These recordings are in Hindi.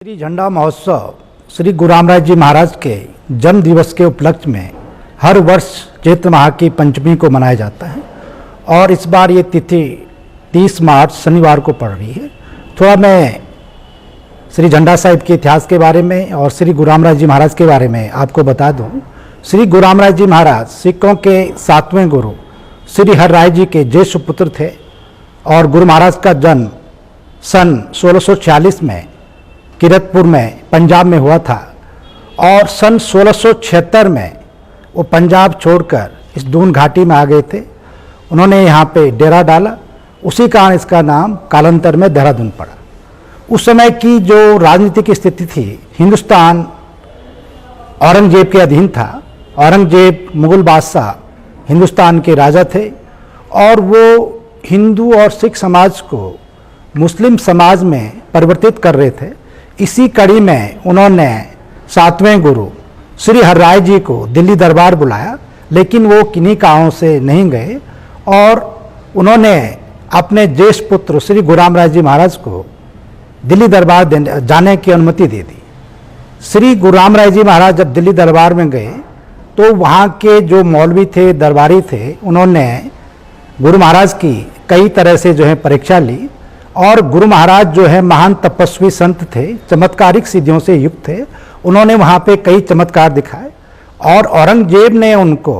श्री झंडा महोत्सव श्री गुरु रामराज जी महाराज के जन्म दिवस के उपलक्ष्य में हर वर्ष चैत्र माह की पंचमी को मनाया जाता है और इस बार ये तिथि 30 मार्च शनिवार को पड़ रही है। थोड़ा मैं श्री झंडा साहिब के इतिहास के बारे में और श्री गुरु रामराज जी महाराज के बारे में आपको बता दूं। श्री गुरु रामराज जी महाराज सिखों के 7वें गुरु श्री हरराय जी के ज्येष्ठ पुत्र थे और गुरु महाराज का जन्म सन 1646 में किरतपुर में पंजाब में हुआ था और सन 1676 में वो पंजाब छोड़कर इस दून घाटी में आ गए थे। उन्होंने यहाँ पे डेरा डाला, उसी कारण इसका नाम कालांतर में देहरादून पड़ा। उस समय की जो राजनीतिक स्थिति थी, हिंदुस्तान औरंगजेब के अधीन था। औरंगजेब मुगल बादशाह हिंदुस्तान के राजा थे और वो हिंदू और सिख समाज को मुस्लिम समाज में परिवर्तित कर रहे थे। इसी कड़ी में उन्होंने 7वें गुरु श्री हरराय जी को दिल्ली दरबार बुलाया, लेकिन वो किन्हीं कारणों से नहीं गए और उन्होंने अपने ज्येष्ठ पुत्र श्री गुरु रामराज जी महाराज को दिल्ली दरबार जाने की अनुमति दे दी। श्री गुरु रामराज जी महाराज जब दिल्ली दरबार में गए तो वहाँ के जो मौलवी थे, दरबारी थे, उन्होंने गुरु महाराज की कई तरह से जो है परीक्षा ली और गुरु महाराज जो है महान तपस्वी संत थे, चमत्कारिक सिद्धियों से युक्त थे। उन्होंने वहाँ पे कई चमत्कार दिखाए और औरंगजेब ने उनको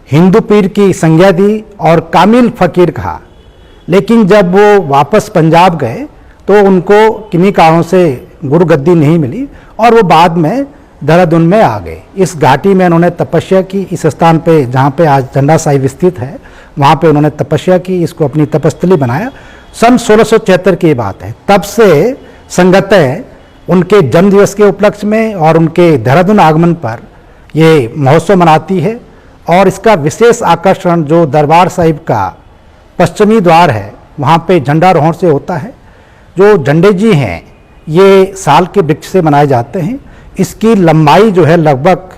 हिंदू पीर की संज्ञा दी और कामिल फकीर कहा। लेकिन जब वो वापस पंजाब गए तो उनको किन्हीं कारणों से गुरु गद्दी नहीं मिली और वो बाद में देहरादून में आ गए। इस घाटी में उन्होंने तपस्या की। इस स्थान पे जहाँ पे आज झंडा साहिब स्थित है, वहाँ पे उन्होंने तपस्या की, इसको अपनी तपस्थली बनाया। सन 1676 की बात है। तब से संगतें उनके जन्मदिवस के उपलक्ष्य में और उनके देहरादून आगमन पर ये महोत्सव मनाती है और इसका विशेष आकर्षण जो दरबार साहिब का पश्चिमी द्वार है, वहाँ पे झंडारोहण से होता है। जो झंडे जी हैं ये साल के वृक्ष से बनाए जाते हैं। इसकी लंबाई जो है लगभग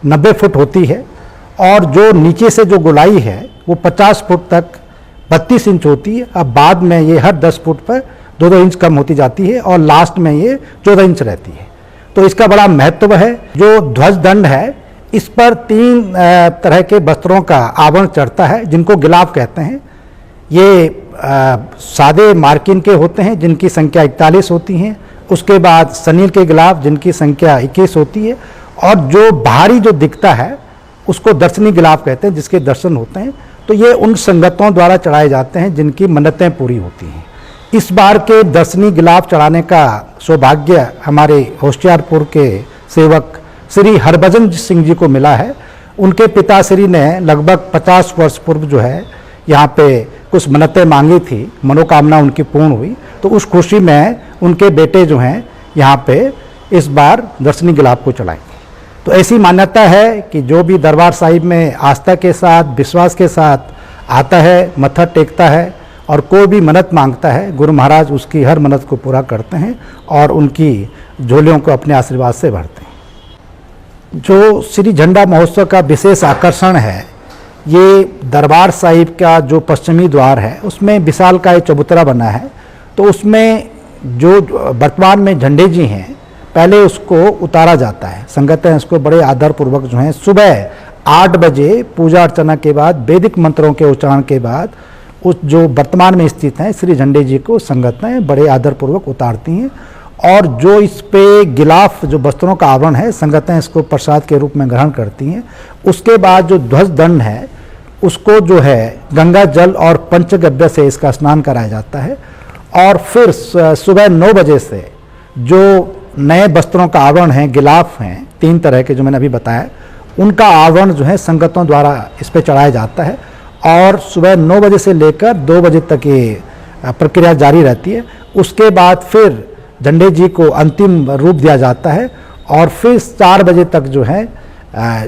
90 फुट होती है और जो नीचे से जो गोलाई है वो 50 फुट तक 32 इंच होती है। अब बाद में ये हर 10 फुट पर 2-2 इंच कम होती जाती है और लास्ट में ये 14 इंच रहती है। तो इसका बड़ा महत्व है। जो ध्वज दंड है, इस पर 3 तरह के वस्त्रों का आवरण चढ़ता है जिनको गिलाफ कहते हैं। ये सादे मार्किन के होते हैं जिनकी संख्या 41 होती हैं। उसके बाद सनील के गिलाफ जिनकी संख्या 21 होती है और जो बाहरी जो दिखता है उसको दर्शनी गिलाफ कहते हैं, जिसके दर्शन होते हैं। तो ये उन संगतों द्वारा चढ़ाए जाते हैं जिनकी मन्नतें पूरी होती हैं। इस बार के दर्शनी गिलाफ चढ़ाने का सौभाग्य हमारे होशियारपुर के सेवक श्री हरभजन सिंह जी को मिला है। उनके पिताश्री ने लगभग 50 वर्ष पूर्व जो है यहाँ पे कुछ मन्नतें मांगी थी, मनोकामना उनकी पूर्ण हुई। तो उस खुशी में उनके बेटे जो हैं यहाँ पे इस बार दर्शनी गिलाफ को चढ़ाएंगे। तो ऐसी मान्यता है कि जो भी दरबार साहिब में आस्था के साथ, विश्वास के साथ आता है, मत्था टेकता है और कोई भी मन्नत मांगता है, गुरु महाराज उसकी हर मन्नत को पूरा करते हैं और उनकी झोलियों को अपने आशीर्वाद से भरते हैं। जो श्री झंडा महोत्सव का विशेष आकर्षण है, ये दरबार साहिब का जो पश्चिमी द्वार है उसमें विशाल का एक चबूतरा बना है। तो उसमें जो वर्तमान में झंडे जी हैं, पहले उसको उतारा जाता है। संगतें इसको बड़े आदर पूर्वक जो है सुबह 8 बजे पूजा अर्चना के बाद, वैदिक मंत्रों के उच्चारण के बाद उस जो वर्तमान में स्थित हैं श्री झंडे जी को संगतें बड़े आदर पूर्वक उतारती हैं और जो इस पे गिलाफ जो वस्त्रों का आवरण है, संगतें इसको प्रसाद के रूप में ग्रहण करती हैं। उसके बाद जो ध्वज दंड है उसको जो है गंगा जल और पंचगव्य से इसका स्नान कराया जाता है और फिर सुबह 9 बजे से जो नए वस्त्रों का आवरण है, गिलाफ हैं 3 तरह के जो मैंने अभी बताया, उनका आवरण जो है संगतों द्वारा इस पे चढ़ाया जाता है और सुबह 9 बजे से लेकर 2 बजे तक ये प्रक्रिया जारी रहती है। उसके बाद फिर झंडे जी को अंतिम रूप दिया जाता है और फिर 4 बजे तक जो है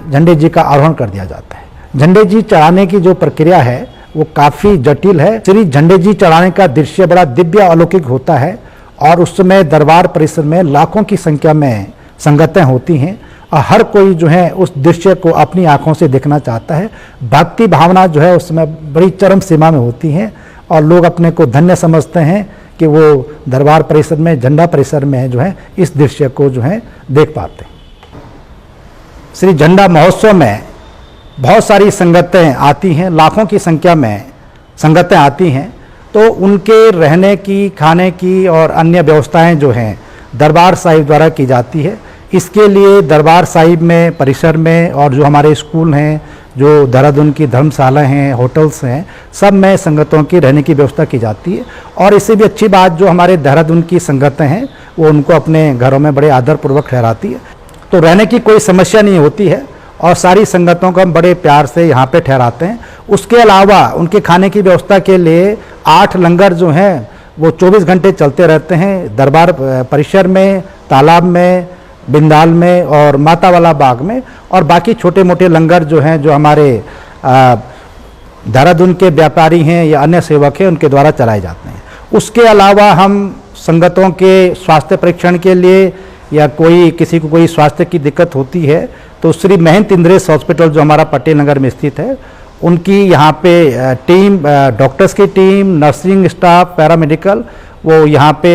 झंडे जी का आरोहण कर दिया जाता है। झंडे जी चढ़ाने की जो प्रक्रिया है वो काफ़ी जटिल है। श्री झंडे जी चढ़ाने का दृश्य बड़ा दिव्य अलौकिक होता है और उस समय दरबार परिसर में लाखों की संख्या में संगतें होती हैं और हर कोई जो है उस दृश्य को अपनी आंखों से देखना चाहता है। भक्ति भावना जो है उस समय बड़ी चरम सीमा में होती है और लोग अपने को धन्य समझते हैं कि वो दरबार परिसर में, झंडा परिसर में जो है इस दृश्य को जो है देख पाते हैं। श्री झंडा महोत्सव में बहुत सारी संगतें आती हैं, लाखों की संख्या में संगतें आती हैं, तो उनके रहने की, खाने की और अन्य व्यवस्थाएं जो हैं दरबार साहिब द्वारा की जाती है। इसके लिए दरबार साहिब में, परिसर में और जो हमारे स्कूल हैं, जो देहरादून की धर्मशाला हैं, होटल्स हैं, सब में संगतों की रहने की व्यवस्था की जाती है। और इससे भी अच्छी बात, जो हमारे देहरादून की संगतें हैं वो उनको अपने घरों में बड़े आदरपूर्वक ठहराती है, तो रहने की कोई समस्या नहीं होती है और सारी संगतों को हम बड़े प्यार से यहाँ पे ठहराते हैं। उसके अलावा उनके खाने की व्यवस्था के लिए 8 लंगर जो हैं वो 24 घंटे चलते रहते हैं दरबार परिसर में, तालाब में, बिंदाल में और मातावाला बाग में। और बाकी छोटे मोटे लंगर जो हैं, जो हमारे देहरादून के व्यापारी हैं या अन्य सेवक हैं, उनके द्वारा चलाए जाते हैं। उसके अलावा हम संगतों के स्वास्थ्य परीक्षण के लिए या किसी को कोई स्वास्थ्य की दिक्कत होती है तो श्री महंत इंद्रेश हॉस्पिटल जो हमारा पटेल नगर में स्थित है, उनकी यहाँ पे टीम, डॉक्टर्स की टीम, नर्सिंग स्टाफ, पैरामेडिकल, वो यहाँ पे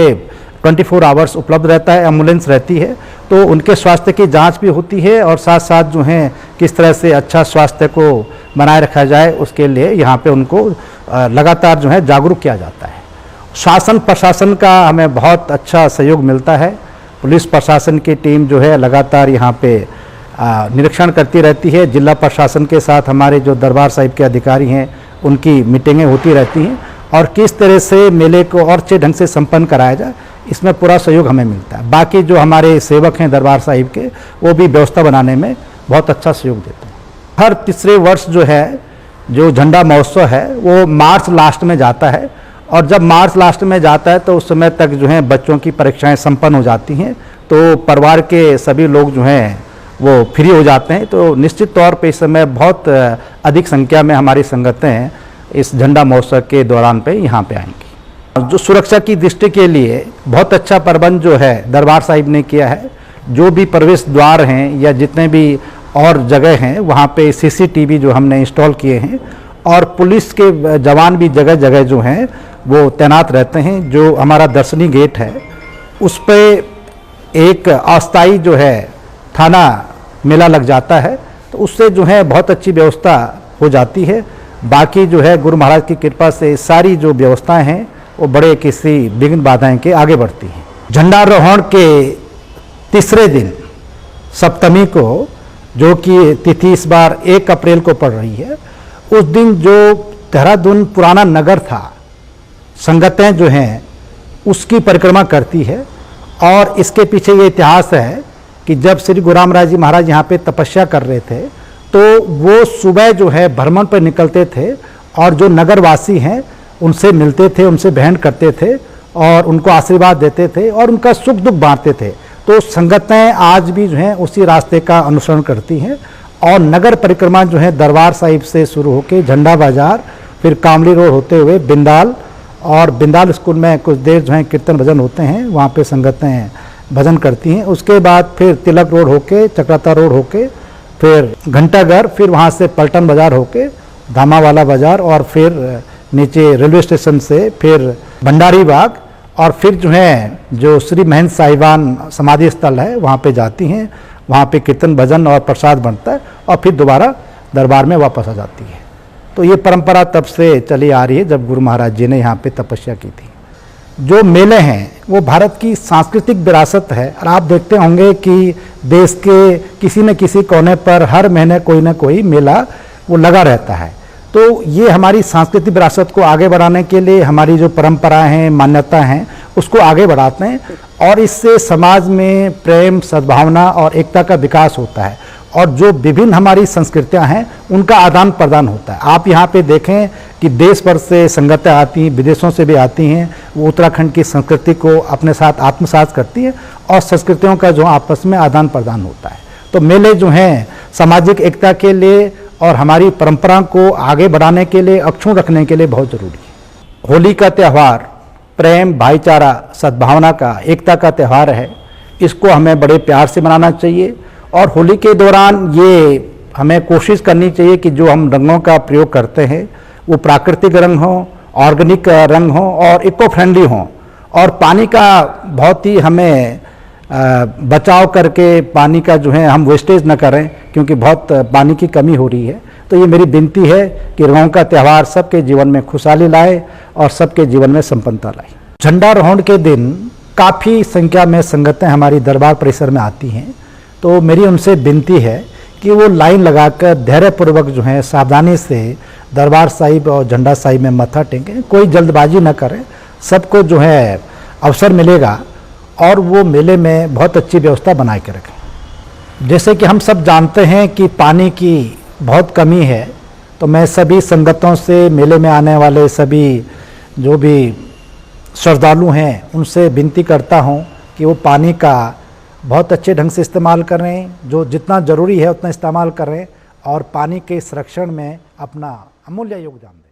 24 आवर्स उपलब्ध रहता है, एम्बुलेंस रहती है, तो उनके स्वास्थ्य की जांच भी होती है और साथ साथ जो है किस तरह से अच्छा स्वास्थ्य को बनाए रखा जाए उसके लिए यहाँ पे उनको लगातार जो है जागरूक किया जाता है। शासन प्रशासन का हमें बहुत अच्छा सहयोग मिलता है। पुलिस प्रशासन की टीम जो है लगातार यहाँ पे निरीक्षण करती रहती है। जिला प्रशासन के साथ हमारे जो दरबार साहिब के अधिकारी हैं उनकी मीटिंगें होती रहती हैं और किस तरह से मेले को और अच्छे ढंग से संपन्न कराया जाए, इसमें पूरा सहयोग हमें मिलता है। बाकी जो हमारे सेवक हैं दरबार साहिब के, वो भी व्यवस्था बनाने में बहुत अच्छा सहयोग देते हैं। हर तीसरे वर्ष जो है जो झंडा महोत्सव है वो मार्च लास्ट में जाता है और जब मार्च लास्ट में जाता है तो उस समय तक जो है बच्चों की परीक्षाएं संपन्न हो जाती हैं, तो परिवार के सभी लोग जो हैं वो फ्री हो जाते हैं। तो निश्चित तौर पे इस समय बहुत अधिक संख्या में हमारी संगतें इस झंडा महोत्सव के दौरान पे यहाँ पे आएंगी। जो सुरक्षा की दृष्टि के लिए बहुत अच्छा प्रबंध जो है दरबार साहिब ने किया है। जो भी प्रवेश द्वार हैं या जितने भी और जगह हैं वहाँ पे CCTV जो हमने इंस्टॉल किए हैं और पुलिस के जवान भी जगह जगह जो हैं वो तैनात रहते हैं। जो हमारा दर्शनी गेट है उस पर एक अस्थायी जो है थाना मेला लग जाता है, तो उससे जो है बहुत अच्छी व्यवस्था हो जाती है। बाकी जो है गुरु महाराज की कृपा से सारी जो व्यवस्थाएं हैं वो बड़े किसी विघ्न बाधाएं के आगे बढ़ती हैं। झंडारोहण के तीसरे दिन सप्तमी को, जो कि तिथि इस बार 1 अप्रैल को पड़ रही है, उस दिन जो देहरादून पुराना नगर था, संगतें जो हैं उसकी परिक्रमा करती है। और इसके पीछे ये इतिहास है कि जब श्री गुरु रामराज जी महाराज यहाँ पे तपस्या कर रहे थे तो वो सुबह जो है भ्रमण पर निकलते थे और जो नगरवासी हैं उनसे मिलते थे, उनसे भेंट करते थे और उनको आशीर्वाद देते थे और उनका सुख दुख बांटते थे। तो संगतें आज भी जो हैं उसी रास्ते का अनुसरण करती हैं और नगर परिक्रमा जो है दरबार साहिब से शुरू होकर झंडा बाजार, फिर कामली रोड होते हुए बिंदाल, और बिंदाल स्कूल में कुछ देर जो है कीर्तन भजन होते हैं, वहाँ पे संगतें भजन करती हैं। उसके बाद फिर तिलक रोड होके, चक्राता रोड होके, फिर घंटाघर, फिर वहाँ से पलटन बाजार होके धामावाला बाजार और फिर नीचे रेलवे स्टेशन से फिर भंडारी बाग और फिर जो है जो श्री महंत साहिबान समाधि स्थल है वहाँ पे जाती हैं। वहाँ पे कीर्तन भजन और प्रसाद बनता है और फिर दोबारा दरबार में वापस आ जाती है। तो ये परंपरा तब से चली आ रही है जब गुरु महाराज जी ने यहाँ पे तपस्या की थी। जो मेले हैं वो भारत की सांस्कृतिक विरासत है और आप देखते होंगे कि देश के किसी न किसी कोने पर हर महीने कोई ना कोई मेला वो लगा रहता है। तो ये हमारी सांस्कृतिक विरासत को आगे बढ़ाने के लिए हमारी जो परंपराएं हैं, मान्यता हैं, उसको आगे बढ़ाते हैं और इससे समाज में प्रेम, सद्भावना और एकता का विकास होता है और जो विभिन्न हमारी संस्कृतियां हैं उनका आदान प्रदान होता है। आप यहाँ पे देखें कि देश भर से संगतें आती हैं, विदेशों से भी आती हैं, वो उत्तराखंड की संस्कृति को अपने साथ आत्मसात करती हैं और संस्कृतियों का जो आपस में आदान प्रदान होता है। तो मेले जो हैं सामाजिक एकता के लिए और हमारी परंपरा को आगे बढ़ाने के लिए, अक्षुण्ण रखने के लिए बहुत ज़रूरी है। होली का त्यौहार प्रेम, भाईचारा, सद्भावना का, एकता का त्यौहार है। इसको हमें बड़े प्यार से मनाना चाहिए और होली के दौरान ये हमें कोशिश करनी चाहिए कि जो हम रंगों का प्रयोग करते हैं वो प्राकृतिक रंग हों, ऑर्गेनिक रंग हों और इको फ्रेंडली हों और पानी का बहुत ही हमें बचाव करके पानी का जो है हम वेस्टेज न करें, क्योंकि बहुत पानी की कमी हो रही है। तो ये मेरी विनती है कि रंगों का त्यौहार सबके जीवन में खुशहाली लाए और सबके जीवन में संपन्नता लाए। झंडारोहण के दिन काफ़ी संख्या में संगतें हमारी दरबार परिसर में आती हैं, तो मेरी उनसे विनती है कि वो लाइन लगाकर धैर्यपूर्वक जो है सावधानी से दरबार साहिब और झंडा साहिब में मत्था टेकें, कोई जल्दबाजी न करें। सबको जो है अवसर मिलेगा और वो मेले में बहुत अच्छी व्यवस्था बना के रखें। जैसे कि हम सब जानते हैं कि पानी की बहुत कमी है, तो मैं सभी संगतों से, मेले में आने वाले सभी जो भी श्रद्धालु हैं उनसे विनती करता हूं कि वो पानी का बहुत अच्छे ढंग से इस्तेमाल करें, जो जितना ज़रूरी है उतना इस्तेमाल करें और पानी के संरक्षण में अपना अमूल्य योगदान दें।